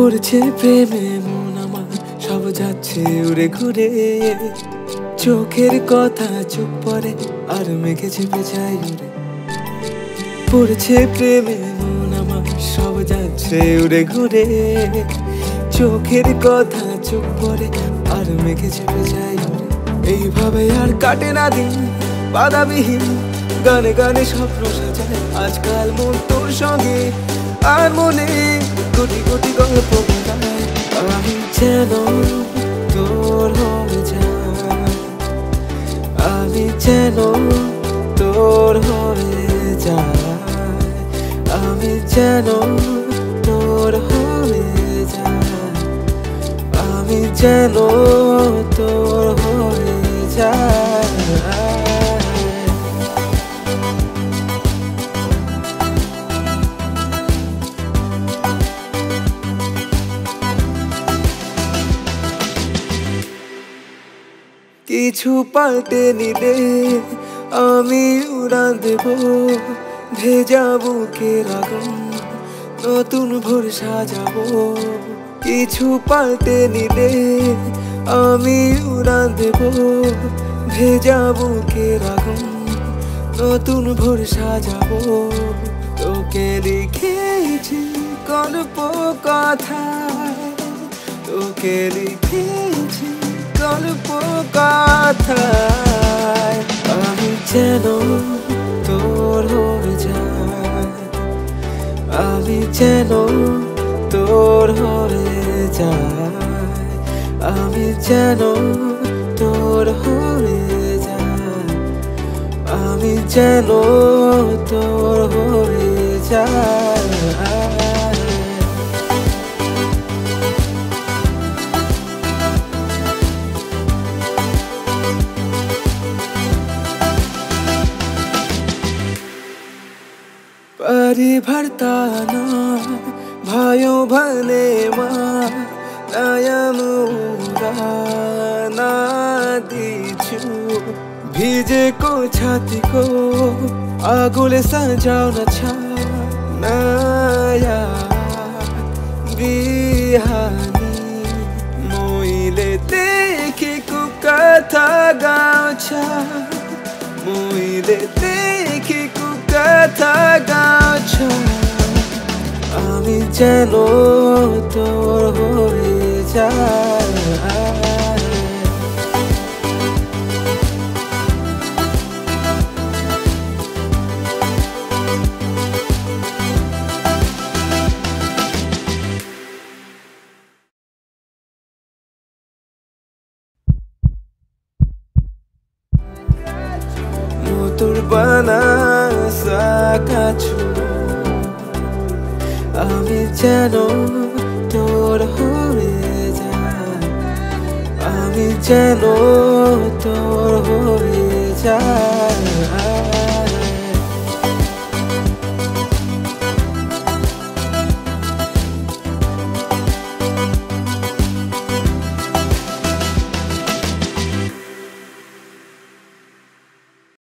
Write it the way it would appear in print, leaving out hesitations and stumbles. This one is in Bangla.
পড়ছে প্রেমে মন আমার, সব যাচ্ছে উড়ে ঘুরে। চোখের কথা চুপ পড়ে আর মেঘে চেপে যায় উড়ে। পড়ছে প্রেমে মন আমার, সব যাচ্ছে উড়ে ঘুরে। চোখের কথা চুপ পড়ে আর মেঘে চেপে যায় উড়ে। এইভাবে আর কাটে না দিন বাধাবিহীন, গানে গানে স্বপ্ন সাজায় আজকাল মন তোর সঙ্গে। আর মনে কোটি কোটি গল্প বানায়, আমি যেন তোর হয়ে যাই। আমি যেন তোর হয়ে যাই। আমি যেন তোর হয়ে যাই। আমি যেন তোর হয়ে যাই। কিছু পাল্টে নিলে আমি উড়ান দেব, ভেজা বুকের আগুন নতুন ভোর সাজাবো। কিছু পাল্টে নিলে আমি উড়ান দেব, ভেজা বুকের আগুন নতুন ভোর সাজাবো। তোকে লিখেছি গল্প কথায়, তোকে লিখেছি গল্প কথায়। আমি যেন তোর হয়ে যাই। আমি যেন তোর হয়ে যাই। আমি যেন তোর হয়ে যাই। আমি যেন তোর হয়ে যাই। परिभर्तना भयो भने नयाँ दिन्छु। भिजेको छातीको आगोले सजाउन छ नयाँ बिहानी। मैले देखेको कथा गाउँछ, मैले देखेको कथा गाउँछ। আমি যেন তোর হয়ে যাই। তোর বানাসাকা छु, আমি যেন তোর হয়ে যাই। আমি যেন তোর হয়ে যাই।